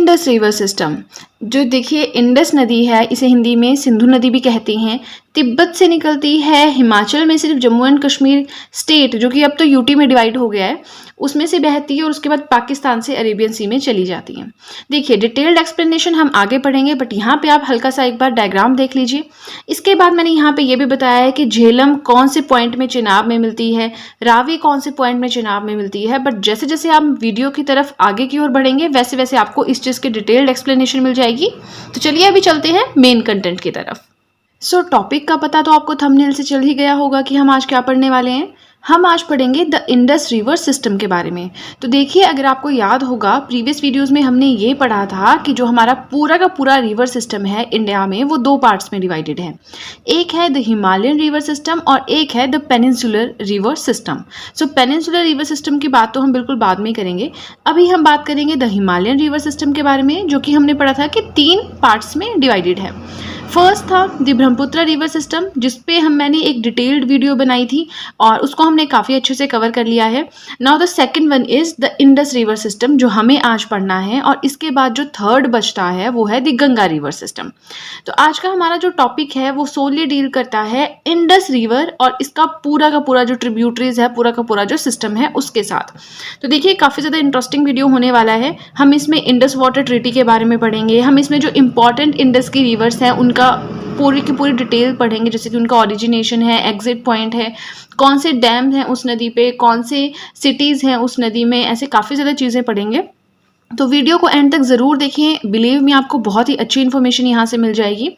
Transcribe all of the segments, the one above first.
Indus river system, जो देखिए Indus नदी है, इसे हिंदी में सिंधु नदी भी कहते हैं। तिब्बत से निकलती है, हिमाचल में सिर्फ जम्मू एंड कश्मीर स्टेट, जो कि अब तो यूटी में डिवाइड हो गया है, उसमें से बहती है और उसके बाद पाकिस्तान से अरेबियन सी में चली जाती है। देखिए डिटेल्ड एक्सप्लेनेशन हम आगे पढ़ेंगे, बट यहाँ पे आप हल्का सा एक बार डायग्राम देख लीजिए। इसके बाद मैंने यहाँ पे ये भी बताया है कि झेलम कौन से पॉइंट में चेनाब में मिलती है, रावी कौन से पॉइंट में चेनाब में मिलती है। बट जैसे जैसे आप वीडियो की तरफ आगे की ओर बढ़ेंगे वैसे वैसे आपको इस चीज़ की डिटेल्ड एक्सप्लेनेशन मिल जाएगी। तो चलिए अभी चलते हैं मेन कंटेंट की तरफ। सो टॉपिक का पता तो आपको थंबनेल से चल ही गया होगा कि हम आज क्या पढ़ने वाले हैं। हम आज पढ़ेंगे द इंडस रिवर सिस्टम के बारे में। तो देखिए, अगर आपको याद होगा प्रीवियस वीडियोस में हमने ये पढ़ा था कि जो हमारा पूरा का पूरा रिवर सिस्टम है इंडिया में, वो दो पार्ट्स में डिवाइडेड है। एक है द हिमालयन रिवर सिस्टम और एक है the peninsular river system. So peninsular river system की बात तो हम बिल्कुल बाद में करेंगे। अभी हम बात करेंगे द हिमालयन रिवर सिस्टम के बारे में, जो कि हमने पढ़ा था कि 3 पार्ट्स में डिवाइडेड है। फर्स्ट था द ब्रह्मपुत्र रिवर सिस्टम, जिसपे मैंने एक डिटेल्ड वीडियो बनाई थी और उसको हमने काफ़ी अच्छे से कवर कर लिया है। Now the second one is the Indus river system, जो हमें आज पढ़ना है। और इसके बाद जो थर्ड बचता है वो है द गंगा रिवर सिस्टम। तो आज का हमारा जो टॉपिक है वो सोली डील करता है इंडस रिवर और इसका पूरा का पूरा जो ट्रिब्यूटरीज है, पूरा का पूरा जो सिस्टम है उसके साथ। तो देखिए काफ़ी ज़्यादा इंटरेस्टिंग वीडियो होने वाला है। हम इसमें इंडस वाटर ट्रीटी के बारे में पढ़ेंगे, हम इसमें जो इंपॉर्टेंट इंडस की रिवर्स हैं उनका पूरी की पूरी डिटेल पढ़ेंगे, जैसे कि उनका ओरिजिनेशन है, एग्जिट पॉइंट है, कौन से डैम हैं उस नदी पे, कौन से सिटीज़ हैं उस नदी में, ऐसे काफ़ी ज़्यादा चीज़ें पढ़ेंगे। तो वीडियो को एंड तक ज़रूर देखें, बिलीव मी आपको बहुत ही अच्छी इन्फॉर्मेशन यहाँ से मिल जाएगी।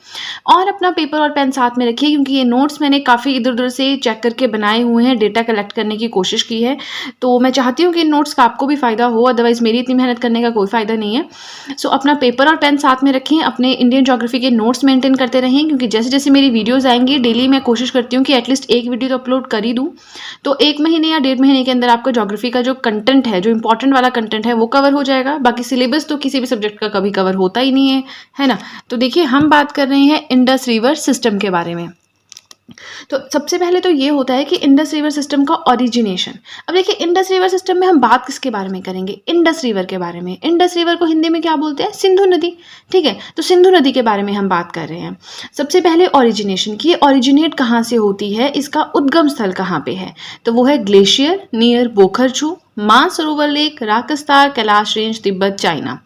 और अपना पेपर और पेन साथ में रखिए, क्योंकि ये नोट्स मैंने काफ़ी इधर उधर से चेक करके बनाए हुए हैं, डेटा कलेक्ट करने की कोशिश की है। तो मैं चाहती हूँ कि इन नोट्स का आपको भी फ़ायदा हो, अदरवाइज़ मेरी इतनी मेहनत करने का कोई फ़ायदा नहीं है। सो अपना पेपर और पेन साथ में रखें, अपने इंडियन ज्योग्राफी के नोट्स मेंटेन करते रहें, क्योंकि जैसे जैसे मेरी वीडियोज़ आएंगी डेली मैं कोशिश करती हूँ कि एटलीस्ट एक वीडियो तो अपलोड कर ही दूँ। तो 1 महीने या 1.5 महीने के अंदर आपका ज्योग्राफी का जो कंटेंट है, जो इंपॉर्टेंट वाला कंटेंट है, वो कवर हो जाएगा। बाकी सिलेबस तो किसी भी सब्जेक्ट का कभी कवर होता ही नहीं है ना। तो देखिए हम बात कर रहे हैं इंडस रिवर सिस्टम के बारे में। तो सबसे पहले तो ये होता है कि इंडस रिवर सिस्टम का ओरिजिनेशन। अब देखिए इंडस रिवर सिस्टम में हम बात किसके बारे में करेंगे, इंडस रिवर के बारे में। इंडस रिवर को हिंदी में क्या बोलते हैं, सिंधु नदी। ठीक है, तो सिंधु नदी के बारे में हम बात कर रहे हैं। सबसे पहले ओरिजिनेशन की, ओरिजिनेट कहाँ से होती है, इसका उद्गम स्थल कहाँ पे है, तो वो है glacier near Bokharchu, Mansarovar lake, Rakshastal, Kailash range, Tibet, China.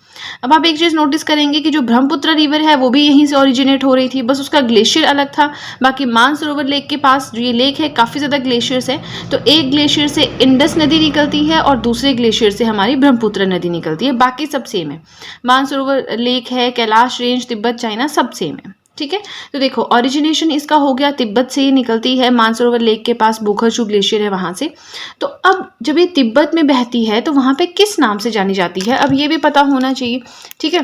अब आप एक चीज़ नोटिस करेंगे कि जो ब्रह्मपुत्र रिवर है वो भी यहीं से ओरिजिनेट हो रही थी, बस उसका ग्लेशियर अलग था। बाकी मानसरोवर लेक के पास जो ये लेक है काफ़ी ज़्यादा ग्लेशियर्स है। तो एक ग्लेशियर से इंडस नदी निकलती है और दूसरे ग्लेशियर से हमारी ब्रह्मपुत्र नदी निकलती है, बाकी सब सेम है। मानसरोवर लेक है, कैलाश रेंज, तिब्बत, चाइना सब सेम है। ठीक है, तो देखो ओरिजिनेशन इसका हो गया, तिब्बत से ही निकलती है, मानसरोवर लेक के पास बोखरजू ग्लेशियर है वहाँ से। तो अब जब ये तिब्बत में बहती है तो वहाँ पे किस नाम से जानी जाती है, अब ये भी पता होना चाहिए। ठीक है,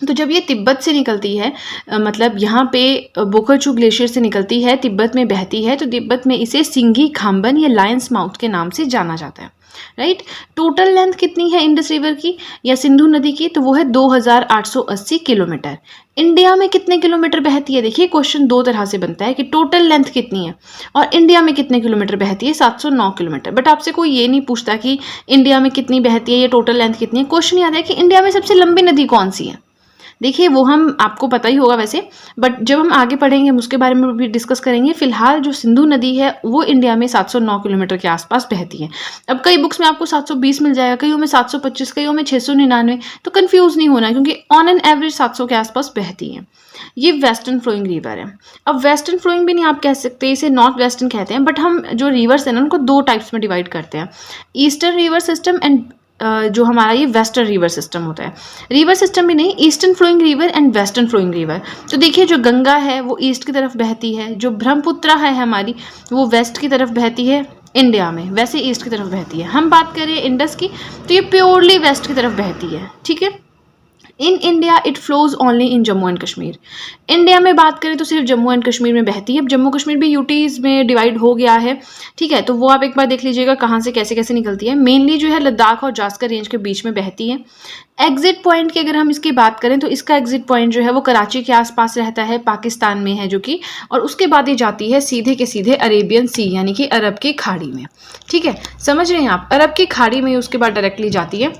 तो जब ये तिब्बत से निकलती है, मतलब यहाँ पे बोखरजू ग्लेशियर से निकलती है, तिब्बत में बहती है, तो तिब्बत में इसे सिंघी खाम्बन या लायंस माउथ के नाम से जाना जाता है। राइट, टोटल लेंथ कितनी है इंडस रिवर की या सिंधु नदी की, तो वो है 2880 किलोमीटर। इंडिया में कितने किलोमीटर बहती है, देखिए क्वेश्चन 2 तरह से बनता है कि टोटल लेंथ कितनी है और इंडिया में कितने किलोमीटर बहती है, 709 किलोमीटर। बट आपसे कोई ये नहीं पूछता कि इंडिया में कितनी बहती है या टोटल लेंथ कितनी है, क्वेश्चन याद है कि इंडिया में सबसे लंबी नदी कौन सी है। देखिए वो हम आपको पता ही होगा वैसे, बट जब हम आगे पढ़ेंगे हम उसके बारे में भी डिस्कस करेंगे। फिलहाल जो सिंधु नदी है वो इंडिया में 709 किलोमीटर के आसपास बहती है। अब कई बुक्स में आपको 720 मिल जाएगा, कईयों में 725, कईयों में 699, तो कंफ्यूज नहीं होना, क्योंकि ऑन एन एवरेज 700 के आसपास बहती है। ये वेस्टर्न फ्लोइंग रिवर है। अब वेस्टर्न फ्लोइंग भी नहीं आप कह सकते, इसे नॉर्थ वेस्टर्न कहते हैं, बट हम जो रिवर्स है ना उनको 2 टाइप्स में डिवाइड करते हैं, ईस्टर्न रिवर सिस्टम एंड जो हमारा ये वेस्टर्न रिवर सिस्टम होता है। रिवर सिस्टम भी नहीं, eastern flowing river and western flowing river. तो देखिए जो गंगा है वो ईस्ट की तरफ बहती है, जो ब्रह्मपुत्र है हमारी वो वेस्ट की तरफ बहती है इंडिया में, वैसे ईस्ट की तरफ बहती है। हम बात करें इंडस की तो ये प्योरली वेस्ट की तरफ बहती है। ठीक है, in India it flows only in Jammu and Kashmir. India में बात करें तो सिर्फ जम्मू एंड कश्मीर में बहती है। अब जम्मू कश्मीर भी यूटीज़ में डिवाइड हो गया है। ठीक है, तो वो आप एक बार देख लीजिएगा कहाँ से कैसे कैसे निकलती है। मेनली जो है लद्दाख और जास्कर रेंज के बीच में बहती है। एग्जिट पॉइंट की अगर हम इसकी बात करें तो इसका एग्जिट पॉइंट जो है वो कराची के आसपास रहता है, पाकिस्तान में है जो कि, और उसके बाद ये जाती है सीधे के सीधे अरेबियन सी यानी कि अरब की खाड़ी में। ठीक है, समझ रहे हैं आप, अरब की खाड़ी में उसके बाद डायरेक्टली जाती है।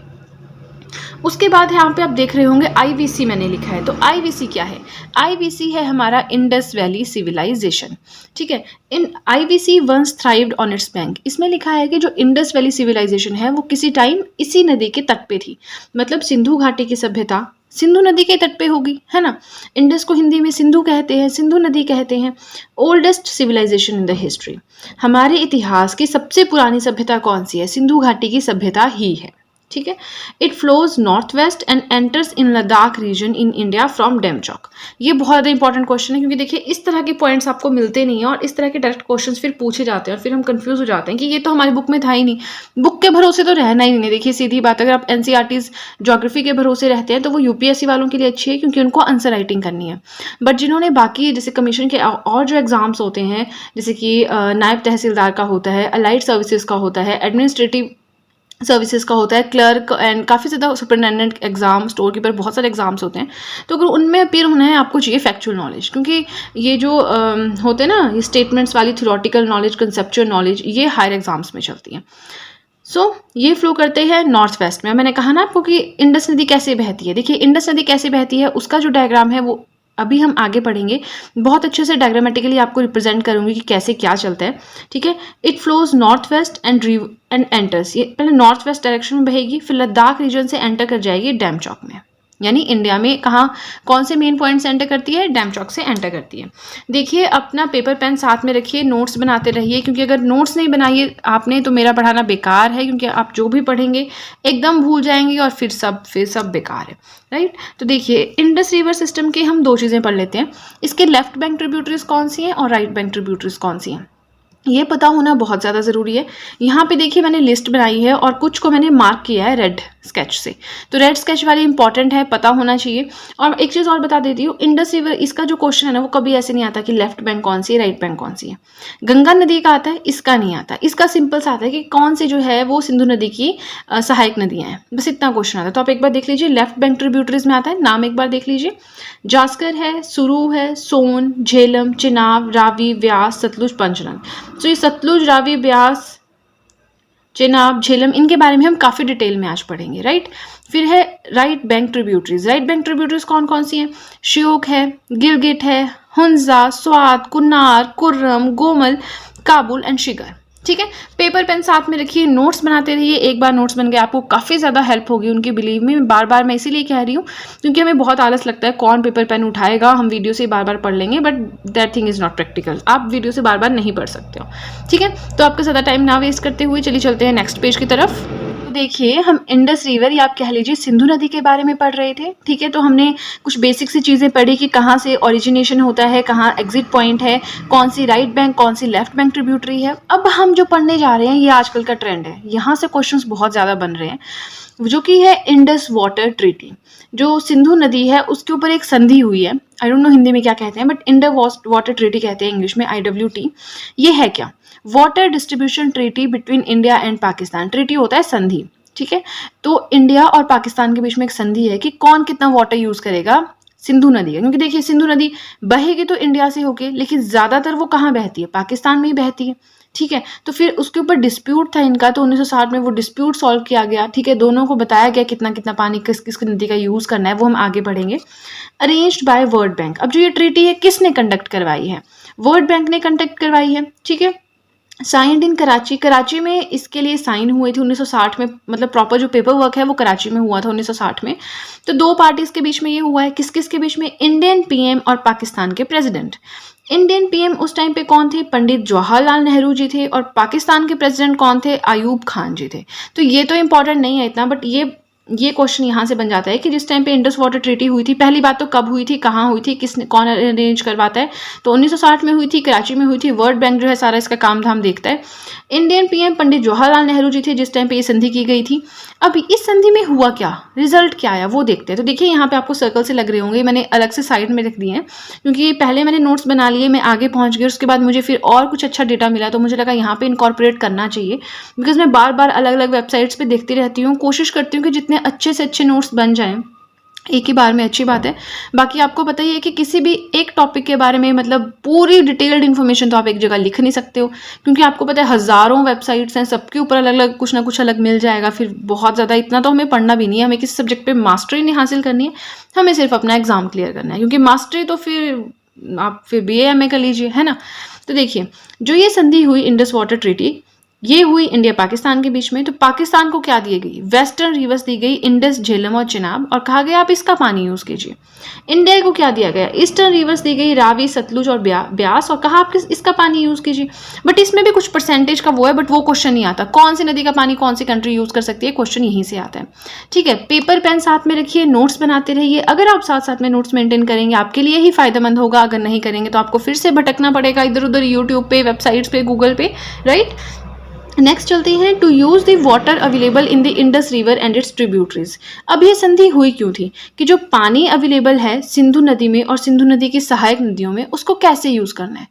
उसके बाद यहाँ पे आप देख रहे होंगे आईवीसी मैंने लिखा है, तो आईवीसी क्या है? आईवीसी है हमारा इंडस वैली सिविलाइजेशन, ठीक है। In IVC once thrived on its bank, इसमें लिखा है कि जो इंडस वैली सिविलाइजेशन है वो किसी टाइम इसी नदी के तट पे थी, मतलब सिंधु घाटी की सभ्यता सिंधु नदी के तट पे होगी, है ना। इंडस को हिंदी में सिंधु कहते हैं, सिंधु नदी कहते हैं। Oldest civilisation in the history, हमारे इतिहास की सबसे पुरानी सभ्यता कौन सी है? सिंधु घाटी की सभ्यता ही है, ठीक है। It flows north west and enters in Ladakh region in India from Demchok. ये बहुत ज़्यादा इंपॉर्टेंट क्वेश्चन है, क्योंकि देखिए इस तरह के पॉइंट्स आपको मिलते नहीं हैं और इस तरह के डायरेक्ट क्वेश्चंस फिर पूछे जाते हैं और फिर हम कंफ्यूज हो जाते हैं कि ये तो हमारी बुक में था ही नहीं। बुक के भरोसे तो रहना ही नहीं। देखिए सीधी बात, अगर आप एनसीईआरटीज ज्योग्राफी के भरोसे रहते हैं तो वो यूपीएससी वालों के लिए अच्छी है, क्योंकि उनको आंसर राइटिंग करनी है। बट जिन्होंने बाकी जैसे कमीशन के और जो एग्जाम्स होते हैं, जैसे कि नायब तहसीलदार का होता है, अलाइड सर्विसेज का होता है, एडमिनिस्ट्रेटिव सर्विसेज का होता है, क्लर्क एंड काफ़ी ज़्यादा सुपरिटेंडेंट एग्जाम, स्टोर कीपर, बहुत सारे एग्जाम्स होते हैं। तो अगर उनमें अपीयर होना है आपको चाहिए फैक्चुअल नॉलेज, क्योंकि ये जो होते हैं ना ये स्टेटमेंट्स वाली थ्योरेटिकल नॉलेज, कंसेप्चुअल नॉलेज, ये हायर एग्जाम्स में चलती हैं। सो ये फ्लो करते हैं नॉर्थ वेस्ट में। मैंने कहा ना आपको कि इंडस नदी कैसे बहती है। देखिए इंडस नदी कैसे बहती है उसका जो डायग्राम है वो अभी हम आगे पढ़ेंगे, बहुत अच्छे से डायग्रामेटिकली आपको रिप्रेजेंट करूंगी कि कैसे क्या चलता है, ठीक है। It flows north west and enters, ये पहले नॉर्थ वेस्ट डायरेक्शन में बहेगी, फिर लद्दाख रीजन से एंटर कर जाएगी डेमचौक में, यानी इंडिया में कहाँ कौन से मेन पॉइंट से एंटर करती है? डेमचौक से एंटर करती है। देखिए अपना पेपर पेन साथ में रखिए, नोट्स बनाते रहिए, क्योंकि अगर नोट्स नहीं बनाइए आपने तो मेरा पढ़ाना बेकार है, क्योंकि आप जो भी पढ़ेंगे एकदम भूल जाएंगे और फिर सब बेकार है, राइट। तो देखिए इंडस रिवर सिस्टम के हम दो चीज़ें पढ़ लेते हैं, इसके लेफ्ट बैंक ट्रिब्यूटरीज कौन सी हैं और राइट बैंक ट्रिब्यूटरीज कौन सी हैं, ये पता होना बहुत ज़्यादा ज़रूरी है। यहाँ पे देखिए मैंने लिस्ट बनाई है और कुछ को मैंने मार्क किया है रेड स्केच से, तो रेड स्केच वाली इंपॉर्टेंट है, पता होना चाहिए। और एक चीज़ और बता देती हूँ, इंडस रिवर इसका जो क्वेश्चन है ना वो कभी ऐसे नहीं आता कि लेफ्ट बैंक कौन सी है, राइट बैंक कौन सी है। गंगा नदी का आता है, इसका नहीं आता। इसका सिंपल सा आता है कि कौन सी जो है वो सिंधु नदी की सहायक नदियाँ हैं, बस इतना क्वेश्चन आता है। तो आप एक बार देख लीजिए, लेफ्ट बैंक ट्रिब्यूटरीज में आता है, नाम एक बार देख लीजिए, जास्कर है, सुरू है, सोन, झेलम, चिनाब, रावी, व्यास, सतलुज, पंचनद। तो ये सतलुज, रावी, ब्यास, चिनाब, झेलम, इनके बारे में हम काफ़ी डिटेल में आज पढ़ेंगे, राइट। फिर है right bank tributaries. Right bank tributaries कौन कौन सी हैं? श्योक है, गिलगिट है, हुंजा, स्वात, कुन्नार, कुर्रम, गोमल, काबुल एंड शिगर, ठीक है। पेपर पेन साथ में रखिए, नोट्स बनाते रहिए। एक बार नोट्स बन गए आपको काफ़ी ज़्यादा हेल्प होगी उनकी, बिलीव में। बार बार मैं इसीलिए कह रही हूँ क्योंकि हमें बहुत आलस लगता है, कौन पेपर पेन उठाएगा, हम वीडियो से बार बार पढ़ लेंगे, but that thing is not practical. आप वीडियो से बार बार नहीं पढ़ सकते हो, ठीक है। तो आपका ज़्यादा टाइम ना वेस्ट करते हुए चलिए चलते हैं नेक्स्ट पेज की तरफ। देखिए हम इंडस रिवर या आप कह लीजिए सिंधु नदी के बारे में पढ़ रहे थे, ठीक है। तो हमने कुछ बेसिक सी चीज़ें पढ़ी कि कहाँ से ओरिजिनेशन होता है, कहाँ एग्जिट पॉइंट है, कौन सी राइट बैंक, कौन सी लेफ्ट बैंक ट्रिब्यूटरी है। अब हम जो पढ़ने जा रहे हैं ये आजकल का ट्रेंड है, यहाँ से क्वेश्चंस बहुत ज़्यादा बन रहे हैं, जो कि है इंडस वाटर ट्रीटी। जो सिंधु नदी है उसके ऊपर एक संधि हुई है, आई डोंट नो हिंदी में क्या कहते हैं, बट इंडस वाटर ट्रीटी कहते हैं इंग्लिश में, IWT। ये है क्या? Water distribution treaty between India and Pakistan. Treaty होता है संधि, ठीक है। तो इंडिया और पाकिस्तान के बीच में एक संधि है कि कौन कितना वाटर यूज करेगा सिंधु नदी का, क्योंकि देखिए सिंधु नदी बहेगी तो इंडिया से होके, लेकिन ज्यादातर वो कहाँ बहती है? पाकिस्तान में ही बहती है, ठीक है। तो फिर उसके ऊपर डिस्प्यूट था इनका, तो 1960 में वो डिस्प्यूट सॉल्व किया गया, ठीक है। दोनों को बताया गया कितना कितना पानी किस किस नदी का यूज करना है, वो हम आगे पढ़ेंगे। Arranged bye world bank. अब जो ये ट्रीटी है किसने कंडक्ट करवाई है? वर्ल्ड बैंक ने कंडक्ट करवाई है, ठीक है। Signed in Karachi. कराची में इसके लिए साइन हुए थे 1960 में, मतलब प्रॉपर जो पेपर वर्क है वो कराची में हुआ था 1960 में। तो दो पार्टीज के बीच में ये हुआ है, किस किस के बीच में? इंडियन पीएम और पाकिस्तान के प्रेसिडेंट। इंडियन पीएम उस टाइम पे कौन थे? पंडित जवाहरलाल नेहरू जी थे, और पाकिस्तान के प्रेसिडेंट कौन थे? अयूब खान जी थे। तो ये तो इंपॉर्टेंट नहीं है इतना, बट ये क्वेश्चन यहाँ से बन जाता है कि जिस टाइम पे इंडस वाटर ट्रीटी हुई थी, पहली बात तो कब हुई थी, कहाँ हुई थी, किसने, कौन अरेंज करवाता है? तो 1960 में हुई थी, कराची में हुई थी। वर्ल्ड बैंक जो है सारा इसका काम धाम देखता है। इंडियन पीएम पंडित जवाहरलाल नेहरू जी थे जिस टाइम पे ये संधि की गई थी। अब इस संधि में हुआ क्या, रिजल्ट क्या आया वो देखते हैं। तो देखिए यहाँ पे आपको सर्कल से लग रहे होंगे, मैंने अलग से साइड में रख दिए हैं क्योंकि पहले मैंने नोट्स बना लिए, मैं आगे पहुँच गई, उसके बाद मुझे फिर और कुछ अच्छा डेटा मिला तो मुझे लगा यहाँ पे इनकॉर्पोरेट करना चाहिए, बिकॉज मैं बार बार अलग अलग वेबसाइट्स पे देखती रहती हूँ, कोशिश करती हूँ कि जितने अच्छे से अच्छे नोट्स बन जाएँ एक ही बार में, अच्छी बात है। बाकी आपको पता ही है कि किसी भी एक टॉपिक के बारे में मतलब पूरी डिटेल्ड इन्फॉर्मेशन तो आप एक जगह लिख नहीं सकते हो, क्योंकि आपको पता है हज़ारों वेबसाइट्स हैं, सबके ऊपर अलग अलग कुछ ना कुछ अलग मिल जाएगा। फिर बहुत ज़्यादा इतना तो हमें पढ़ना भी नहीं है, हमें किसी सब्जेक्ट पे मास्टरी नहीं हासिल करनी है, हमें सिर्फ अपना एग्ज़ाम क्लियर करना है, क्योंकि मास्टरी तो फिर आप फिर BA MA कर लीजिए, है ना। तो देखिए, जो ये संधि हुई इंडस वाटर ट्रीटी, ये हुई इंडिया पाकिस्तान के बीच में। तो पाकिस्तान को क्या दी गई? वेस्टर्न रिवर्स दी गई, इंडस, झेलम और चिनाब, और कहा गया आप इसका पानी यूज कीजिए। इंडिया को क्या दिया गया? ईस्टर्न रिवर्स दी गई, रावी, सतलुज और ब्यास, और कहा आप इसका पानी यूज कीजिए। बट इसमें भी कुछ परसेंटेज का वो है, बट वो क्वेश्चन नहीं आता कौन सी नदी का पानी कौन सी कंट्री यूज कर सकती है, क्वेश्चन यहीं से आता है। ठीक है, पेपर पेन साथ में रखिए, नोट्स बनाते रहिए। अगर आप साथ साथ में नोट्स मेंटेन करेंगे आपके लिए ही फायदेमंद होगा, अगर नहीं करेंगे तो आपको फिर से भटकना पड़ेगा इधर उधर, यूट्यूब पे, वेबसाइट्स पे, गूगल पे, राइट। नेक्स्ट चलते हैं, to use the water available in the Indus river and its tributaries. अब ये संधि हुई क्यों थी कि जो पानी अवेलेबल है सिंधु नदी में और सिंधु नदी की सहायक नदियों में, उसको कैसे यूज करना है,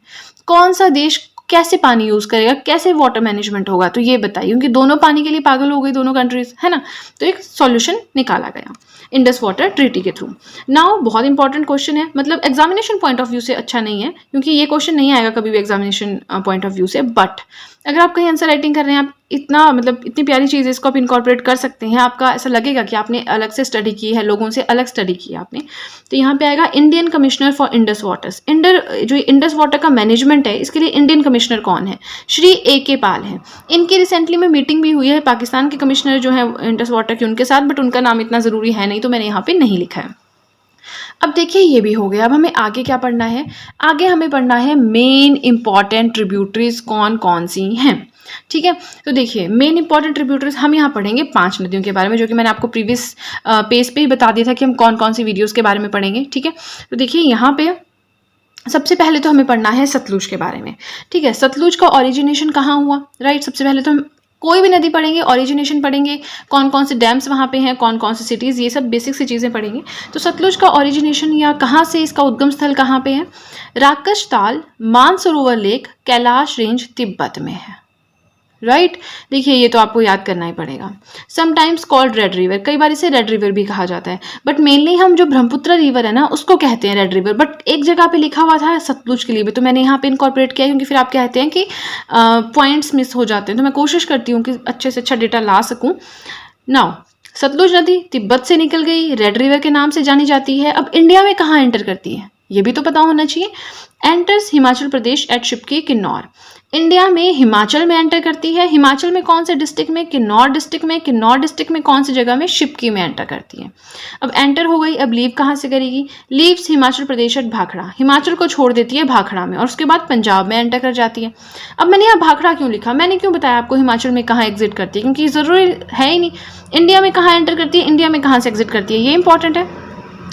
कौन सा देश कैसे पानी यूज करेगा, कैसे वाटर मैनेजमेंट होगा, तो ये बताइए, क्योंकि दोनों पानी के लिए पागल हो गई दोनों कंट्रीज, है ना। तो एक सॉल्यूशन निकाला गया इंडस वाटर ट्रीटी के थ्रू। नाउ बहुत इंपॉर्टेंट क्वेश्चन है, मतलब एग्जामिनेशन पॉइंट ऑफ व्यू से अच्छा नहीं है, क्योंकि ये क्वेश्चन नहीं आएगा कभी भी एग्जामिनेशन पॉइंट ऑफ व्यू से, बट अगर आप कहीं आंसर राइटिंग कर रहे हैं, आप इतना मतलब इतनी प्यारी चीज़ है, इसको आप इनकॉर्पोरेट कर सकते हैं, आपका ऐसा लगेगा कि आपने अलग से स्टडी की है, लोगों से अलग स्टडी की है आपने। तो यहाँ पे आएगा Indian commissioner for Indus waters. जो इंडस वाटर का मैनेजमेंट है, इसके लिए इंडियन कमिश्नर कौन है? श्री AK पाल हैं। इनकी रिसेंटली में मीटिंग भी हुई है पाकिस्तान के कमिश्नर जो है इंडस वाटर के, उनके साथ, बट उनका नाम इतना ज़रूरी है नहीं, तो मैंने यहाँ पे नहीं लिखा है। अब देखिए, ये भी हो गया। अब हमें आगे क्या पढ़ना है? आगे हमें पढ़ना है मेन इंपॉर्टेंट ट्रिब्यूटरीज कौन कौन सी हैं। ठीक है, तो देखिए मेन इंपॉर्टेंट ट्रिब्यूटरीज हम यहाँ पढ़ेंगे 5 नदियों के बारे में, जो कि मैंने आपको प्रीवियस पेज पे ही बता दिया था कि हम कौन कौन सी वीडियोस के बारे में पढ़ेंगे। ठीक है, तो देखिए यहाँ पे सबसे पहले तो हमें पढ़ना है सतलुज के बारे में। ठीक है, सतलुज का ओरिजिनेशन कहाँ हुआ, राइट। सबसे पहले तो हम कोई भी नदी पढ़ेंगे, ओरिजिनेशन पढ़ेंगे, कौन कौन से डैम्स वहाँ पे हैं, कौन कौन सी सिटीज़, ये सब बेसिक सी चीज़ें पढ़ेंगे। तो सतलुज का ओरिजिनेशन या कहाँ से, इसका उद्गम स्थल कहाँ पे है? राकश ताल, मानसरोवर लेक, कैलाश रेंज, तिब्बत में है, राइट। देखिए, ये तो आपको याद करना ही पड़ेगा। समटाइम्स कॉल्ड रेड रिवर, कई बार इसे रेड रिवर भी कहा जाता है, बट मेनली हम जो ब्रह्मपुत्र रिवर है ना, उसको कहते हैं रेड रिवर। बट एक जगह पे लिखा हुआ था सतलुज के लिए भी, तो मैंने यहाँ पे इनकॉर्पोरेट किया, क्योंकि फिर आप कहते हैं कि पॉइंट्स मिस हो जाते हैं, तो मैं कोशिश करती हूँ कि अच्छे से अच्छा डेटा ला सकूँ। नाउ, सतलुज नदी तिब्बत से निकल गई, रेड रिवर के नाम से जानी जाती है। अब इंडिया में कहाँ एंटर करती है, ये भी तो पता होना चाहिए। Enters Himachal Pradesh eight शिपकी, Kinnaur. India में हिमाचल में एंटर करती है। हिमाचल में कौन से डिस्ट्रिक्ट में? किन्नौर डिस्ट्रिक्ट में। किन्नौर डिस्ट्रिक्ट में कौन सी जगह में? शिपकी में एंटर करती है। अब एंटर हो गई, अब लीव कहाँ से करेगी? लीव्स हिमाचल प्रदेश एट भाखड़ा, हिमाचल को छोड़ देती है भाखड़ा में, और उसके बाद पंजाब में एंटर कर जाती है। अब मैंने यहाँ भाखड़ा क्यों लिखा, मैंने क्यों बताया आपको हिमाचल में कहाँ एग्जिट करती है, क्योंकि ज़रूरी है ही नहीं। इंडिया में कहाँ एंटर करती है, इंडिया में कहाँ से एग्जिट करती है, ये इंपॉर्टेंट है।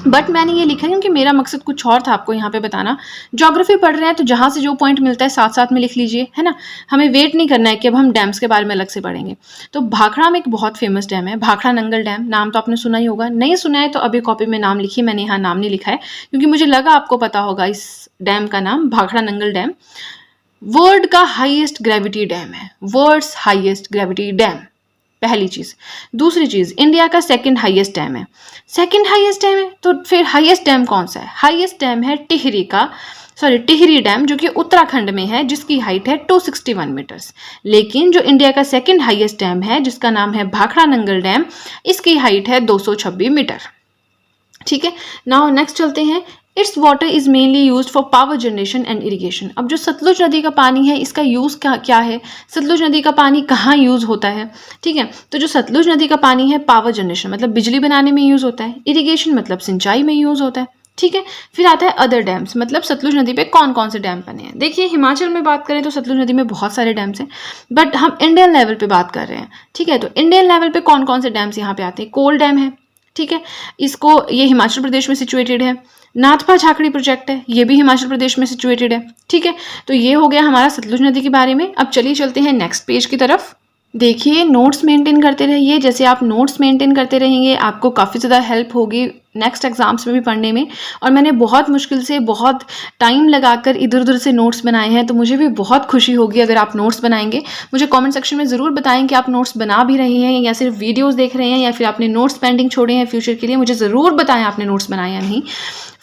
बट मैंने ये लिखा है क्योंकि मेरा मकसद कुछ और था आपको यहाँ पे बताना। ज्योग्राफी पढ़ रहे हैं तो जहाँ से जो पॉइंट मिलता है साथ साथ में लिख लीजिए, है ना। हमें वेट नहीं करना है कि अब हम डैम्स के बारे में अलग से पढ़ेंगे। तो भाखड़ा में एक बहुत फेमस डैम है, भाखड़ा नंगल डैम, नाम तो आपने सुना ही होगा। नहीं सुना है तो अभी कॉपी में नाम लिखिए, मैंने यहाँ नाम नहीं लिखा है क्योंकि मुझे लगा आपको पता होगा इस डैम का नाम, भाखड़ा नंगल डैम। वर्ल्ड का हाईएस्ट ग्रेविटी डैम है, वर्ल्ड्स हाईएस्ट ग्रेविटी डैम, पहली चीज। दूसरी चीज, इंडिया का सेकंड हाईएस्ट डैम है। सेकंड हाईएस्ट डैम है तो फिर हाईएस्ट डैम कौन सा है? हाईएस्ट डैम है टिहरी डैम, जो कि उत्तराखंड में है, जिसकी हाइट है 261 मीटर्स। लेकिन जो इंडिया का सेकंड हाईएस्ट डैम है, जिसका नाम है भाखड़ा नंगल डैम, इसकी हाइट है 226 मीटर। ठीक है, नाउ नेक्स्ट चलते हैं। It's water is mainly use for power generation and irrigation. अब जो सतलुज नदी का पानी है, इसका यूज क्या है? सतलुज नदी का पानी कहाँ यूज होता है? ठीक है, तो जो सतलुज नदी का पानी है, पावर जनरेशन मतलब बिजली बनाने में यूज होता है, इरिगेशन मतलब सिंचाई में यूज होता है। ठीक है, फिर आता है अदर डैम्स, मतलब सतलुज नदी पे कौन कौन से डैम बने हैं। देखिए, हिमाचल में बात करें तो सतलुज नदी में बहुत सारे डैम्स हैं, बट हम इंडियन लेवल पे बात कर रहे हैं। ठीक है, तो इंडियन लेवल पे कौन कौन से डैम्स यहाँ पे आते हैं? कोल डैम है, ठीक है, ये हिमाचल प्रदेश में सिचुएटेड है। नाथपा झाकड़ी प्रोजेक्ट है, ये भी हिमाचल प्रदेश में सिचुएटेड है। ठीक है, तो ये हो गया हमारा सतलुज नदी के बारे में। अब चलिए चलते हैं नेक्स्ट पेज की तरफ। देखिए, नोट्स मेंटेन करते रहिए। जैसे आप नोट्स मेंटेन करते रहेंगे, आपको काफ़ी ज़्यादा हेल्प होगी नेक्स्ट एग्ज़ाम्स में भी पढ़ने में। और मैंने बहुत मुश्किल से, बहुत टाइम लगाकर इधर-उधर से नोट्स बनाए हैं, तो मुझे भी बहुत खुशी होगी अगर आप नोट्स बनाएँगे। मुझे कमेंट सेक्शन में ज़रूर बताएँ कि आप नोट्स बना भी रहे हैं या सिर्फ वीडियोज़ देख रहे हैं, या फिर आपने नोट्स पेंडिंग छोड़े हैं फ्यूचर के लिए। मुझे ज़रूर बताएँ आपने नोट्स बनाए या नहीं।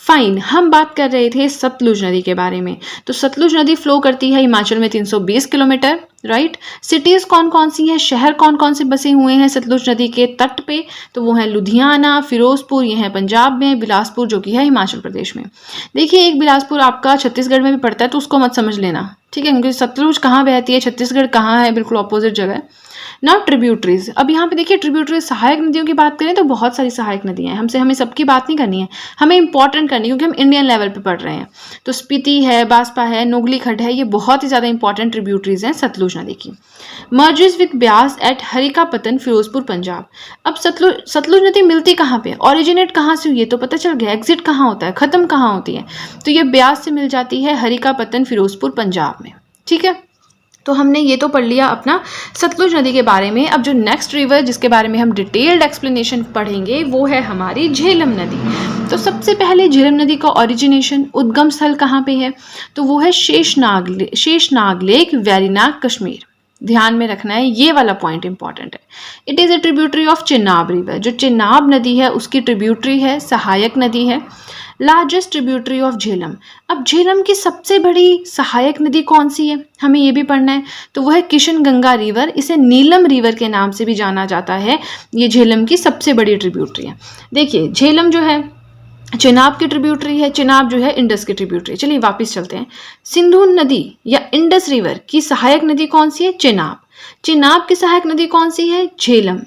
फाइन, हम बात कर रहे थे सतलुज नदी के बारे में। तो सतलुज नदी फ्लो करती है हिमाचल में 320 किलोमीटर, राइट। सिटीज़ कौन कौन सी हैं, शहर कौन कौन से बसे हुए हैं सतलुज नदी के तट पे? तो वो है लुधियाना, फिरोजपुर, ये है पंजाब में, बिलासपुर जो कि है हिमाचल प्रदेश में। देखिए, एक बिलासपुर आपका छत्तीसगढ़ में भी पड़ता है, तो उसको मत समझ लेना, ठीक है, क्योंकि सतलुज कहाँ बहती है, छत्तीसगढ़ कहाँ है, बिल्कुल अपोजिट जगह है। नाउ ट्रिब्यूटरीज, अब यहाँ पे देखिए ट्रिब्यूटरीज, सहायक नदियों की बात करें तो बहुत सारी सहायक नदियाँ हैं। हमें सबकी बात नहीं करनी है, हमें इंपॉर्टेंट करनी है, क्योंकि हम इंडियन लेवल पे पढ़ रहे हैं। तो स्पीति है, बास्पा है, नोगली खड्ड है, ये बहुत ही ज़्यादा इंपॉर्टेंट ट्रिब्यूटरीज हैं सतलुज नदी की। Merges with Beas at Harikepattan, Firozpur, Punjab. अब सतलुज नदी मिलती कहाँ पे, ओरिजिनेट कहाँ से हुई है तो पता चल गया, एग्जिट कहाँ होता है, खत्म कहाँ होती है, तो ये ब्यास से मिल जाती है हरिकापत्तन, फिरोजपुर, पंजाब में, ठीक है। तो हमने ये तो पढ़ लिया अपना सतलुज नदी के बारे में। अब जो नेक्स्ट रिवर जिसके बारे में हम डिटेल्ड एक्सप्लेनेशन पढ़ेंगे वो है हमारी झेलम नदी। तो सबसे पहले झेलम नदी का ओरिजिनेशन, उद्गम स्थल कहाँ पे है, तो वो है शेषनाग लेक, वेरीनाग, कश्मीर। ध्यान में रखना है, ये वाला पॉइंट इंपॉर्टेंट है। It is a tributary of Chenab river, जो चेनाब नदी है उसकी ट्रिब्यूटरी है, सहायक नदी है। लार्जेस्ट ट्रिब्यूटरी ऑफ झेलम, अब झेलम की सबसे बड़ी सहायक नदी कौन सी है, हमें ये भी पढ़ना है। तो वह है किशन गंगा रिवर, इसे नीलम रिवर के नाम से भी जाना जाता है। ये झेलम की सबसे बड़ी ट्रिब्यूटरी है। देखिए, झेलम जो है चेनाब की ट्रिब्यूटरी है, चेनाब जो है इंडस की ट्रिब्यूटरी। चलिए वापस चलते हैं। सिंधु नदी या इंडस रिवर की सहायक नदी कौन सी है, चेनाब। चेनाब की सहायक नदी कौन सी है, झेलम।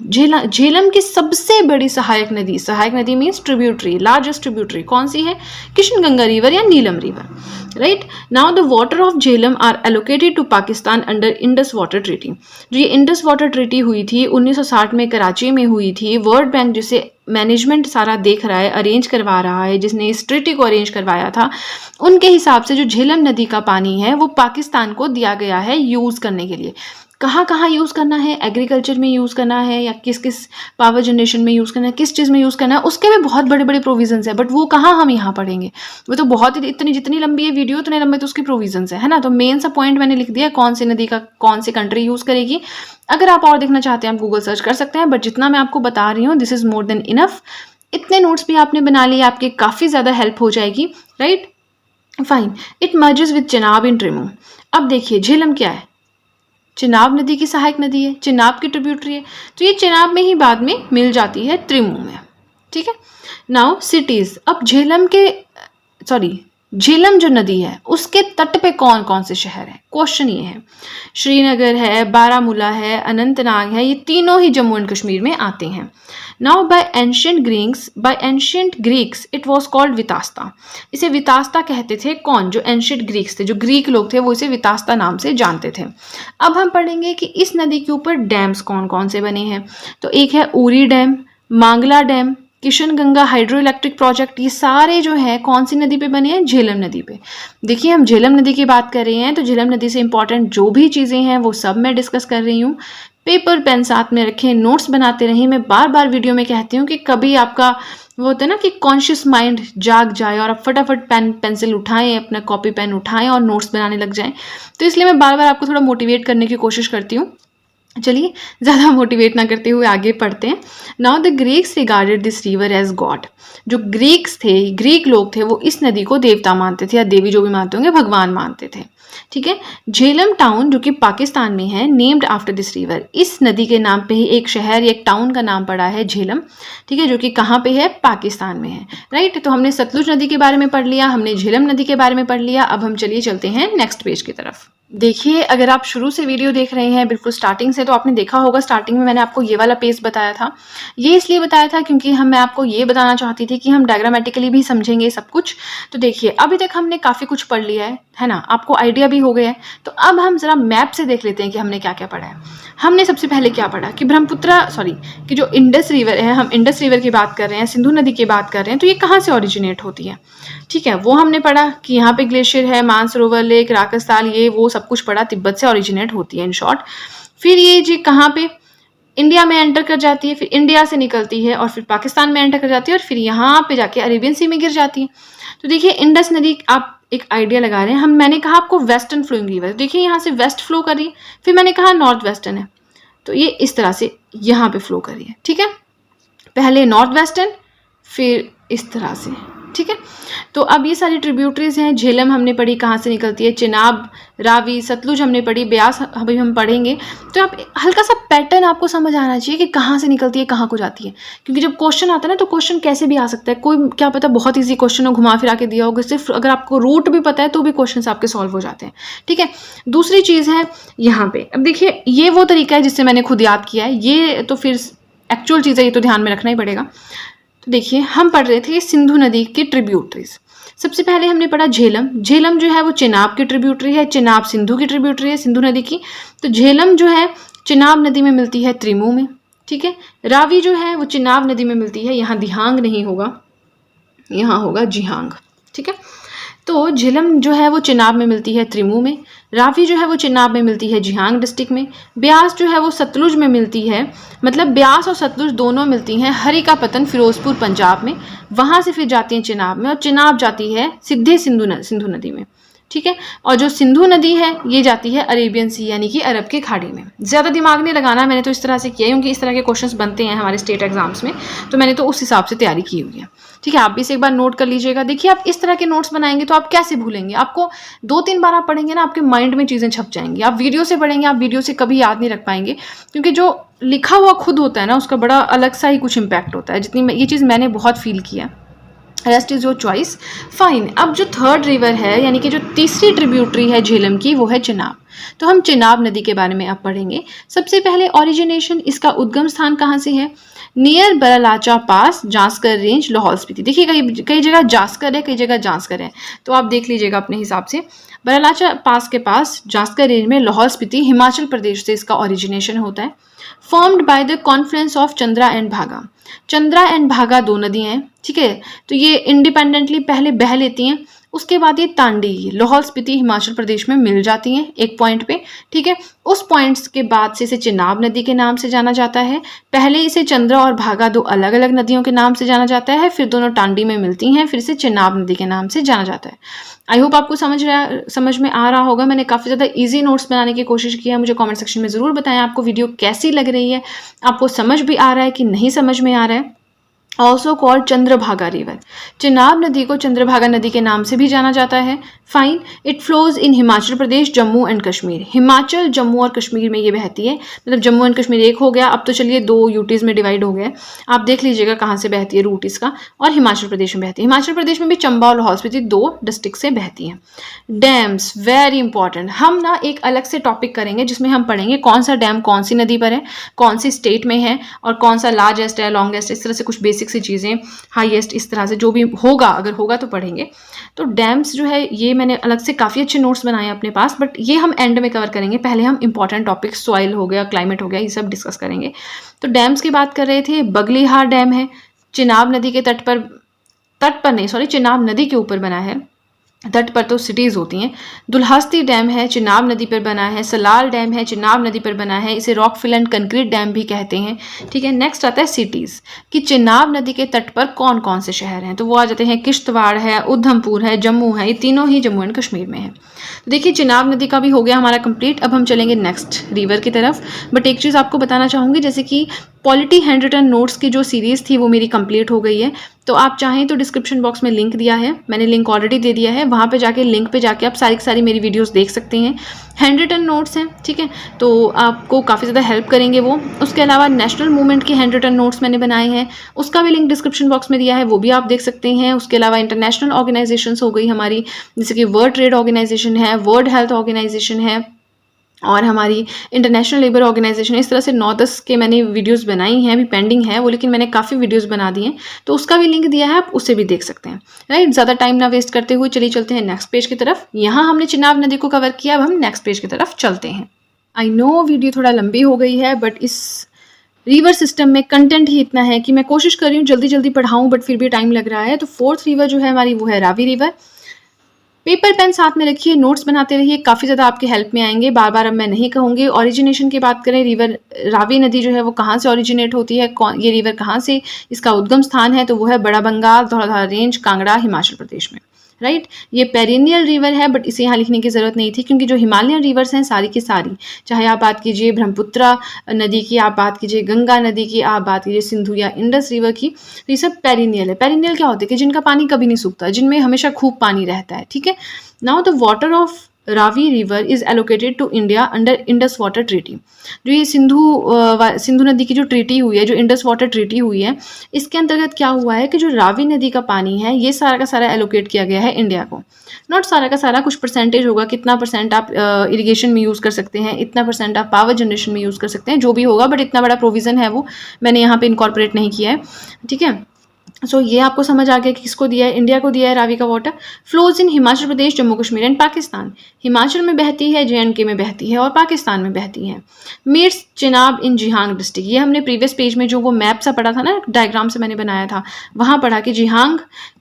झेलम की सबसे बड़ी सहायक नदी मीन्स ट्रिब्यूटरी, लार्जेस्ट ट्रिब्यूटरी कौन सी है, किशन गंगा रिवर या Neelam river, right. Now the water of Jhelum are allocated to Pakistan under Indus water treaty. जो ये इंडस वाटर ट्रीटी हुई थी 1960 में कराची में हुई थी। वर्ल्ड बैंक जिसे मैनेजमेंट सारा देख रहा है, अरेंज करवा रहा है, जिसने इस ट्रीटी को अरेंज करवाया था, उनके हिसाब से जो झेलम नदी का पानी है वो पाकिस्तान को दिया गया है यूज़ करने के लिए। कहाँ कहाँ यूज़ करना है, एग्रीकल्चर में यूज़ करना है या किस किस पावर जनरेशन में यूज़ करना है, किस चीज़ में यूज़ करना है, उसके भी बहुत बड़े बड़े प्रोविजंस है। बट वो कहाँ हम यहाँ पढ़ेंगे, वो तो बहुत ही, इतनी जितनी लंबी है वीडियो उतने लंबे तो उसकी प्रोविजंस है ना। तो मेन सा पॉइंट मैंने लिख दिया, कौन सी नदी का कौन सी कंट्री यूज़ करेगी। अगर आप और देखना चाहते हैं आप गूगल सर्च कर सकते हैं, बट जितना मैं आपको बता रही हूँ this is more than enough. इतने नोट्स भी आपने बना लिए, आपके काफ़ी ज़्यादा हेल्प हो जाएगी, right. Fine, it merges with Chenab in Trimmu. अब देखिए, झेलम क्या है, चेनाब नदी की सहायक नदी है, चेनाब की ट्रिब्यूटरी है, तो ये चेनाब में ही बाद में मिल जाती है त्रिमू में, ठीक है। नाउ सिटीज़, अब झेलम जो नदी है उसके तट पे कौन कौन से शहर हैं, क्वेश्चन ये है। श्रीनगर है, बारामूला है, अनंतनाग है, ये तीनों ही जम्मू एंड कश्मीर में आते हैं। Now by ancient Greeks it was called Vitasta. इसे वितास्ता कहते थे कौन, जो एंशियंट ग्रीक्स थे, जो ग्रीक लोग थे, वो इसे वितास्ता नाम से जानते थे। अब हम पढ़ेंगे कि इस नदी के ऊपर डैम्स कौन कौन से बने हैं। तो एक है उरी डैम, मांगला dam, Kishan Ganga hydro electric project, ये सारे जो है कौन सी नदी पे बने हैं, झेलम नदी पे। देखिए, हम झेलम नदी की बात कर रहे हैं, तो झेलम नदी से इंपॉर्टेंट जो भी चीज़ें हैं वो सब मैं डिस्कस कर रही हूँ। पेपर पेन साथ में रखें, नोट्स बनाते रहें। मैं बार बार वीडियो में कहती हूँ कि कभी आपका वो होता है ना कि कॉन्शियस माइंड जाग जाए और आप फटाफट पेंसिल उठाएं, अपना कॉपी पेन उठाएं और नोट्स बनाने लग जाएं। तो इसलिए मैं बार बार आपको थोड़ा मोटिवेट करने की कोशिश करती हूँ। चलिए, ज़्यादा मोटिवेट ना करते हुए आगे पढ़ते हैं। Now the Greeks regarded this river as god. जो ग्रीक लोग थे वो इस नदी को देवता मानते थे, या देवी जो भी मानते होंगे, भगवान मानते थे, ठीक है। झेलम टाउन जो कि पाकिस्तान में है, नेम्ड आफ्टर दिस रिवर, इस नदी के नाम पे ही एक शहर या एक टाउन का नाम पड़ा है झेलम, ठीक है, जो कि कहाँ पे है, पाकिस्तान में है, राइट। तो हमने सतलुज नदी के बारे में पढ़ लिया, हमने झेलम नदी के बारे में पढ़ लिया। अब हम चलिए चलते हैं नेक्स्ट पेज की तरफ। देखिए, अगर आप शुरू से वीडियो देख रहे हैं बिल्कुल स्टार्टिंग से, तो आपने देखा होगा स्टार्टिंग में मैंने आपको ये वाला पेज बताया था। ये इसलिए बताया था क्योंकि मैं आपको ये बताना चाहती थी कि हम डायग्रामेटिकली भी समझेंगे सब कुछ। तो देखिए, अभी तक हमने काफ़ी कुछ पढ़ लिया है ना, आपको आइडिया भी हो गया है। तो अब हम ज़रा मैप से देख लेते हैं कि हमने क्या क्या पढ़ा है। हमने सबसे पहले क्या पढ़ा कि कि जो इंडस रिवर है, हम इंडस रिवर की बात कर रहे हैं, सिंधु नदी की बात कर रहे हैं, तो ये कहाँ से ओरिजिनेट होती है, ठीक है। वो हमने पढ़ा कि यहाँ पे ग्लेशियर है, मानसरोवर लेक, राकस ताल, ये वो सब कुछ पढ़ा, तिब्बत से ओरिजिनेट होती है इन शॉर्ट। फिर ये जी कहाँ पे इंडिया में एंटर कर जाती है, फिर इंडिया से निकलती है और फिर पाकिस्तान में एंटर कर जाती है और फिर यहाँ पे जाके अरेबियन सी में गिर जाती है। तो देखिए इंडस नदी आप एक आइडिया लगा रहे हैं, मैंने कहा आपको वेस्टर्न फ्लोइंग रिवर, देखिए यहाँ से वेस्ट फ्लो कर रही है, फिर मैंने कहा नॉर्थ वेस्टर्न है, तो ये इस तरह से यहाँ पे फ्लो कर रही है। ठीक है, पहले नॉर्थ वेस्टर्न फिर इस तरह से। ठीक है, तो अब ये सारी ट्रिब्यूटरीज हैं। झेलम हमने पढ़ी कहाँ से निकलती है, चिनाब, रावी, सतलुज हमने पढ़ी, ब्यास अभी हम पढ़ेंगे। तो आप हल्का सा पैटर्न आपको समझ आना चाहिए कि कहाँ से निकलती है कहाँ को जाती है, क्योंकि जब क्वेश्चन आता है ना तो क्वेश्चन कैसे भी आ सकता है, कोई क्या पता बहुत ईजी क्वेश्चन हो, घुमा फिरा के दिया होगा, सिर्फ अगर आपको रूट भी पता है तो भी क्वेश्चन आपके सॉल्व हो जाते हैं। ठीक है, दूसरी चीज़ है यहाँ पे, अब देखिए ये वो तरीका है जिससे मैंने खुद याद किया है, ये तो फिर एक्चुअल चीज़ है, ये तो ध्यान में रखना ही पड़ेगा। तो देखिए हम पढ़ रहे थे सिंधु नदी की ट्रिब्यूटरीज। सबसे पहले हमने पढ़ा झेलम। झेलम जो है वो चिनाब की ट्रिब्यूटरी है, चिनाब सिंधु की ट्रिब्यूटरी है, सिंधु नदी की। तो झेलम जो है चिनाब नदी में मिलती है त्रिमू में। ठीक है, रावी जो है वो चिनाब नदी में मिलती है, यहाँ दिहांग नहीं होगा, यहाँ होगा जिहांग। ठीक है, तो झेलम जो है वो चिनाब में मिलती है त्रिमू में, रावी जो है वो चिनाब में मिलती है जिहांग डिस्ट्रिक्ट में, ब्यास जो है वो सतलुज में मिलती है, मतलब ब्यास और सतलुज दोनों मिलती हैं हरिकापतन फिरोजपुर पंजाब में, वहाँ से फिर जाती हैं चिनाब में और चिनाब जाती है सीधे सिंधु नदी में। ठीक है, और जो सिंधु नदी है ये जाती है अरेबियन सी यानी कि अरब की खाड़ी में। ज़्यादा दिमाग नहीं लगाना, मैंने तो इस तरह से किया है क्योंकि इस तरह के क्वेश्चंस बनते हैं हमारे स्टेट एग्जाम्स में, तो मैंने तो उस हिसाब से तैयारी की हुई है। ठीक है, आप भी इसे एक बार नोट कर लीजिएगा। देखिए आप इस तरह के नोट्स बनाएंगे तो आप कैसे भूलेंगे, आपको 2-3 बार आप पढ़ेंगे ना आपके माइंड में चीज़ें छप जाएंगी। आप वीडियो से पढ़ेंगे, आप वीडियो से कभी याद नहीं रख पाएंगे, क्योंकि जो लिखा हुआ खुद होता है ना उसका बड़ा अलग सा ही कुछ इम्पैक्ट होता है। जितनी ये चीज़ मैंने बहुत फील किया। Rest is your choice. Fine, अब जो थर्ड रिवर है यानी कि जो तीसरी ट्रिब्यूटरी है झेलम की वो है चिनाब। तो हम चिनाब नदी के बारे में अब पढ़ेंगे। सबसे पहले ओरिजिनेशन, इसका उद्गम स्थान कहाँ से है, नियर बरालाचा पास, जांस्कर रेंज, लाहौल स्पीति। देखिए कई जगह जांस्कर है, कई जगह जांस्कर है, तो आप देख लीजिएगा अपने हिसाब से। बरालाचा पास के पास जांस्कर रेंज में लाहौल स्पीति हिमाचल प्रदेश से इसका ओरिजिनेशन होता है। Formed by the Confluence of Chandra and भागा। चंद्रा एंड भागा दो नदियाँ हैं। ठीक है, तो ये इंडिपेंडेंटली पहले बह लेती हैं, उसके बाद ये तांडी लाहौल स्पीति हिमाचल प्रदेश में मिल जाती हैं एक पॉइंट पे। ठीक है, उस पॉइंट्स के बाद से इसे चिनाब नदी के नाम से जाना जाता है। पहले इसे चंद्रा और भागा दो अलग अलग नदियों के नाम से जाना जाता है, फिर दोनों टांडी में मिलती हैं, फिर इसे चिनाब नदी के नाम से जाना जाता है। आई होप आपको समझ में आ रहा होगा। मैंने काफ़ी ज़्यादा इजी नोट्स बनाने की कोशिश की है। मुझे कमेंट सेक्शन में ज़रूर बताएं आपको वीडियो कैसी लग रही है, आपको समझ भी आ रहा है कि नहीं समझ में आ रहा है। Also called Chandrabhaga river. Chenab नदी को चंद्रभागा नदी के नाम से भी जाना जाता है। Fine, it flows in Himachal Pradesh, Jammu and Kashmir. Himachal, Jammu और कश्मीर में ये बहती है, मतलब जम्मू एंड कश्मीर एक हो गया, अब तो चलिए 2 यूटीज़ में डिवाइड हो गया। आप देख लीजिएगा कहाँ से बहती है रूट इसका, और हिमाचल प्रदेश में बहती है। हिमाचल प्रदेश में भी चंबा और लाहौल स्पीति 2 डिस्ट्रिक्ट से बहती हैं। डैम्स वेरी इंपॉर्टेंट, हम ना एक अलग से टॉपिक करेंगे जिसमें हम पढ़ेंगे कौन सा डैम कौन सी नदी पर है, कौन सी स्टेट में है, और कौन सा लार्जेस्ट है, लॉन्गेस्ट, इस तरह से कुछ बेसिक सी चीज़ें, हाईएस्ट, इस तरह से जो भी होगा, अगर होगा तो पढ़ेंगे। तो डैम्स जो है ये मैंने अलग से काफ़ी अच्छे नोट्स बनाए हैं अपने पास, बट ये हम एंड में कवर करेंगे। पहले हम इंपॉर्टेंट टॉपिक सॉइल हो गया, क्लाइमेट हो गया, ये सब डिस्कस करेंगे। तो डैम्स की बात कर रहे थे, बगलीहार डैम है, चिनाब नदी के चिनाब नदी के ऊपर बना है, तट पर तो सिटीज़ होती हैं। दुल्हास्ती डैम है, चिनाब नदी पर बना है। सलाल डैम है, चिनाब नदी पर बना है, इसे rock fill and concrete dam भी कहते हैं। ठीक है, नेक्स्ट आता है सिटीज़, कि चिनाब नदी के तट पर कौन कौन से शहर हैं, तो वो आ जाते हैं किश्तवाड़ है, उधमपुर है, जम्मू है, ये तीनों ही जम्मू एंड कश्मीर में है। तो देखिए चिनाब नदी का भी हो गया हमारा कंप्लीट। अब हम चलेंगे नेक्स्ट रिवर की तरफ, बट एक चीज़ आपको बताना चाहूँगी, जैसे कि पॉलिटी हैंड रिटन नोट्स की जो सीरीज़ थी वो मेरी कंप्लीट हो गई है। तो आप चाहें तो डिस्क्रिप्शन बॉक्स में लिंक दिया है, मैंने लिंक ऑलरेडी दे दिया है, वहाँ पे जाके लिंक पे जाके आप सारी की सारी मेरी वीडियोस देख सकते हैं। हैंड रिटन नोट्स हैं, ठीक है, तो आपको काफ़ी ज़्यादा हेल्प करेंगे वो। उसके अलावा नेशनल मूवमेंट के हैंड रिटन नोट्स मैंने बनाए हैं, उसका भी लिंक डिस्क्रिप्शन बॉक्स में दिया है, वो भी आप देख सकते हैं। उसके अलावा इंटरनेशनल ऑर्गेनाइजेशंस हो गई हमारी, जैसे कि वर्ल्ड ट्रेड ऑर्गेनाइजेशन है, वर्ल्ड हेल्थ ऑर्गेनाइजेशन है, और हमारी इंटरनेशनल लेबर ऑर्गेनाइजेशन, इस तरह से 9-10 के मैंने वीडियोस बनाई हैं, अभी पेंडिंग है वो, लेकिन मैंने काफ़ी वीडियोस बना दी हैं, तो उसका भी लिंक दिया है, आप उसे भी देख सकते हैं। राइट, ज़्यादा टाइम ना वेस्ट करते हुए चलिए चलते हैं नेक्स्ट पेज की तरफ। यहाँ हमने चिनाब नदी को कवर किया, अब हम नेक्स्ट पेज की तरफ चलते हैं। आई नो वीडियो थोड़ा लंबी हो गई है, बट इस रिवर सिस्टम में कंटेंट ही इतना है कि मैं कोशिश कर रही हूँ जल्दी जल्दी पढ़ाऊँ, बट फिर भी टाइम लग रहा है। तो 4th रिवर जो है हमारी वो है रावी रिवर। पेपर पेन साथ में रखिए, नोट्स बनाते रहिए, काफ़ी ज़्यादा आपके हेल्प में आएंगे। बार बार अब मैं नहीं कहूँगी। ओरिजिनेशन की बात करें, रिवर रावी नदी जो है वो कहाँ से ओरिजिनेट होती है, कौन ये रिवर कहाँ से इसका उद्गम स्थान है, तो वो है बड़ा बंगाल, धौलाधार रेंज, कांगड़ा, हिमाचल प्रदेश में, राइट। ये पेरिनियल रिवर है, बट इसे यहाँ लिखने की ज़रूरत नहीं थी, क्योंकि जो हिमालयन रिवर्स हैं सारी की सारी, चाहे आप बात कीजिए ब्रह्मपुत्रा नदी की, आप बात कीजिए गंगा नदी की, आप बात कीजिए सिंधु या इंडस रिवर की, तो ये सब पेरिनियल है। पेरिनियल क्या होते हैं कि जिनका पानी कभी नहीं सूखता, जिनमें हमेशा खूब पानी रहता है, ठीक है। Now the water of Ravi river is allocated to India under Indus water treaty. जो ये सिंधु नदी की जो ट्रीटी हुई है, जो इंडस वाटर ट्रीटी हुई है, इसके अंतर्गत क्या हुआ है कि जो रावी नदी का पानी है ये सारा का सारा एलोकेट किया गया है इंडिया को। नॉट सारा का सारा, कुछ परसेंटेज होगा, कितना परसेंट आप इरिगेशन में यूज़ कर सकते हैं, इतना परसेंट आप पावर जनरेशन में यूज़ कर सकते हैं, जो भी होगा, बट इतना बड़ा प्रोविज़न है वो मैंने यहाँ पे इनकॉर्पोरेट नहीं किया है, ठीक है। सो ये आपको समझ आ गया कि किसको दिया है, इंडिया को दिया है रावी का water. Flows in Himachal Pradesh, Jammu Kashmir and Pakistan. Himachal में बहती है, JNK में बहती है और पाकिस्तान में बहती है। मीट्स चिनाब इन जिहांग डिस्ट्रिक्ट। ये हमने प्रीवियस पेज में जो वो मैप सा पढ़ा था ना, डायग्राम से मैंने बनाया था, वहाँ पढ़ा कि जिहांग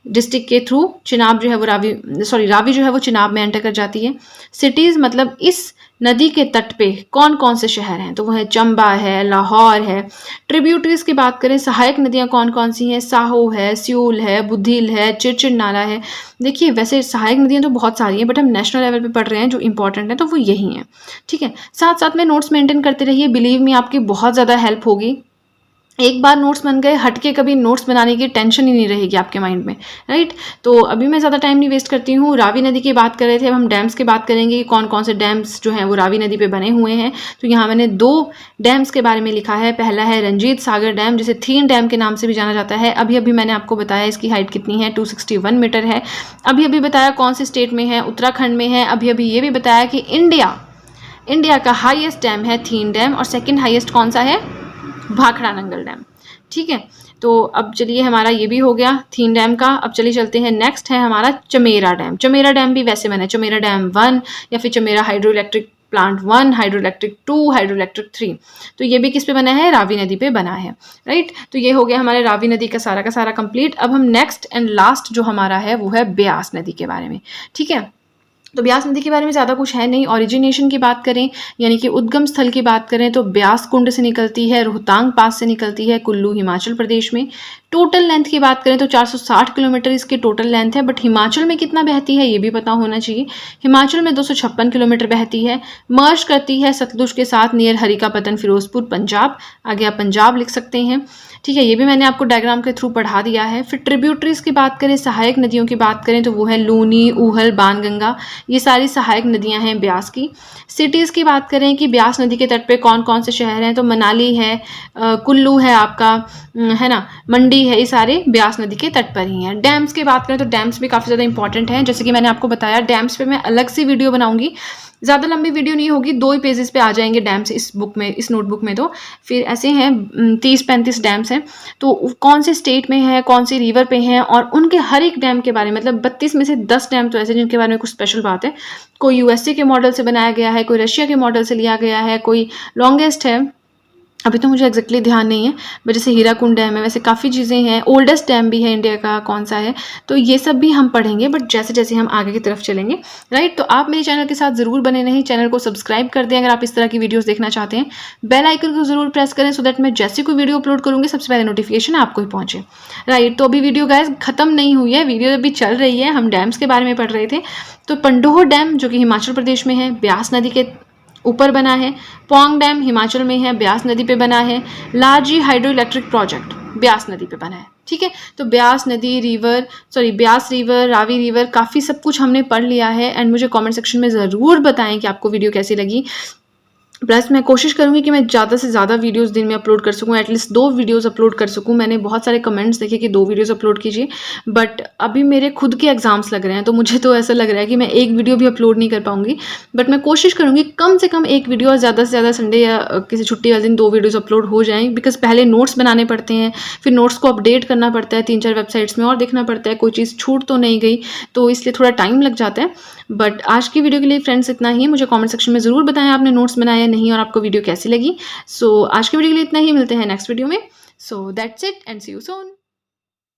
डिस्ट्रिक्ट के थ्रू चिनाब जो है वो रावी जो है वो चिनाब में एंटर कर जाती है। सिटीज़ मतलब इस नदी के तट पे कौन कौन से शहर हैं, तो वो है चंबा है, लाहौर है। ट्रिब्यूटरीज की बात करें, सहायक नदियां कौन कौन सी हैं, साहो है, स्यूल है, बुधिल है, चिरचिर नाला है। देखिए वैसे सहायक नदियां तो बहुत सारी हैं, बट हम नेशनल लेवल पे पढ़ रहे हैं, जो इंपॉर्टेंट है तो वो यही हैं, ठीक है। साथ साथ में नोट्स मेंटेन करते रहिए, बिलीव मी आपकी बहुत ज़्यादा हेल्प होगी। एक बार नोट्स बन गए, हटके कभी नोट्स बनाने की टेंशन ही नहीं रहेगी आपके माइंड में, राइट। तो अभी मैं ज़्यादा टाइम नहीं वेस्ट करती हूँ। रावी नदी की बात कर रहे थे, अब हम डैम्स की बात करेंगे कि कौन कौन से डैम्स जो हैं वो रावी नदी पे बने हुए हैं। तो यहाँ मैंने 2 डैम्स के बारे में लिखा है। पहला है रंजीत सागर डैम, जिसे थीन डैम के नाम से भी जाना जाता है। अभी अभी मैंने आपको बताया इसकी हाइट कितनी है, 261 मीटर है। अभी अभी बताया कौन से स्टेट में है, उत्तराखंड में है। अभी अभी ये भी बताया कि इंडिया का हाईएस्ट डैम है थीन डैम, और सेकेंड हाईएस्ट कौन सा है, भाखड़ा नंगल डैम, ठीक है। तो अब चलिए हमारा ये भी हो गया थीन डैम का। अब चलिए चलते हैं, नेक्स्ट है हमारा चमेरा डैम। चमेरा डैम भी वैसे मैंने चमेरा डैम 1 या फिर Chamera hydro electric plant 1, hydro electric 2, hydro electric 3, तो ये भी किस पे बना है, रावी नदी पे बना है, राइट। तो ये हो गया हमारे रावी नदी का सारा कंप्लीट। अब हम नेक्स्ट एंड लास्ट जो हमारा है वो है ब्यास नदी के बारे में, ठीक है। तो ब्यास नदी के बारे में ज़्यादा कुछ है नहीं। ओरिजिनेशन की बात करें, यानी कि उद्गम स्थल की बात करें, तो ब्यास कुंड से निकलती है, रोहतांग पास से निकलती है, कुल्लू हिमाचल प्रदेश में। टोटल लेंथ की बात करें तो 460 किलोमीटर इसकी टोटल लेंथ है, बट हिमाचल में कितना बहती है ये भी पता होना चाहिए। हिमाचल में 256 किलोमीटर बहती है, मर्ज करती है सतलुज के साथ नियर हरिकापतन, फिरोजपुर, पंजाब। आगे आप पंजाब लिख सकते हैं, ठीक है। ये भी मैंने आपको डायग्राम के थ्रू पढ़ा दिया है। फिर ट्रिब्यूटरीज की बात करें, सहायक नदियों की बात करें, तो वो है लूनी, ऊहल, बाणगंगा, ये सारी सहायक नदियां हैं ब्यास की। सिटीज़ की बात करें कि ब्यास नदी के तट पे कौन कौन से शहर हैं, तो मनाली है, कुल्लू है आपका, है ना, मंडी है, ये सारे ब्यास नदी के तट पर ही हैं। डैम्स की बात करें तो डैम्स भी काफ़ी ज़्यादा इंपॉर्टेंट हैं, जैसे कि मैंने आपको बताया डैम्स पे मैं अलग से वीडियो बनाऊंगी। ज़्यादा लंबी वीडियो नहीं होगी, 2 ही पेजेस पे आ जाएंगे डैम्स इस बुक में, इस नोटबुक में। तो फिर ऐसे हैं 30-35 डैम्स हैं, तो कौन से स्टेट में है, कौन सी रिवर पे हैं, और उनके हर एक डैम के बारे में, मतलब 32 में से 10 डैम तो ऐसे जिनके बारे में कुछ स्पेशल बात है। कोई USA के मॉडल से बनाया गया है, कोई रशिया के मॉडल से लिया गया है, कोई लॉन्गेस्ट है, अभी तो मुझे एग्जैक्टली ध्यान नहीं है, बट जैसे हीराकुंड डैम है, वैसे काफ़ी चीज़ें हैं। ओल्डेस्ट डैम भी है इंडिया का, कौन सा है, तो ये सब भी हम पढ़ेंगे, बट जैसे जैसे हम आगे की तरफ चलेंगे, राइट। तो आप मेरे चैनल के साथ ज़रूर बने रहें, चैनल को सब्सक्राइब कर दें अगर आप इस तरह की वीडियोस देखना चाहते हैं। बेल आइकन को ज़रूर प्रेस करें, सो दैट मैं जैसे कोई वीडियो अपलोड करूँगी सबसे पहले नोटिफिकेशन आपको ही पहुँचे, राइट। तो अभी वीडियो गाइस ख़त्म नहीं हुई है, वीडियो अभी चल रही है, हम डैम्स के बारे में पढ़ रहे थे। तो पंडोह डैम जो कि हिमाचल प्रदेश में है, ब्यास नदी के ऊपर बना है। पौंग डैम हिमाचल में है, ब्यास नदी पे बना है। Larji hydro electric project Beas नदी पे बना है, ठीक है। तो ब्यास रिवर, रावी रिवर, काफ़ी सब कुछ हमने पढ़ लिया है। एंड मुझे कमेंट सेक्शन में ज़रूर बताएं कि आपको वीडियो कैसी लगी। प्लस मैं कोशिश करूँगी कि मैं ज़्यादा से ज़्यादा वीडियोस दिन में अपलोड कर सकूँ, एटलीस्ट 2 वीडियोस अपलोड कर सकूँ। मैंने बहुत सारे कमेंट्स देखे कि 2 वीडियोस अपलोड कीजिए, बट अभी मेरे खुद के एग्जाम्स लग रहे हैं, तो मुझे तो ऐसा लग रहा है कि मैं एक वीडियो भी अपलोड नहीं कर पाऊँगी। बट मैं कोशिश करूँगी कम से कम 1 वीडियो, ज़्यादा से ज़्यादा संडे या किसी छुट्टी वाले दिन 2 वीडियोज़ अपलोड हो जाएँ, बिकॉज पहले नोट्स बनाने पड़ते हैं, फिर नोट्स को अपडेट करना पड़ता है 3-4 वेबसाइट्स में, और देखना पड़ता है कोई चीज़ छूट तो नहीं गई, तो इसलिए थोड़ा टाइम लग जाता है। बट आज की वीडियो के लिए फ्रेंड्स इतना ही। मुझे कमेंट सेक्शन में ज़रूर बताएं आपने नोट्स बनाया नहीं और आपको वीडियो कैसी लगी। सो आज की वीडियो के लिए इतना ही, मिलते हैं नेक्स्ट वीडियो में। So that's it and see you soon.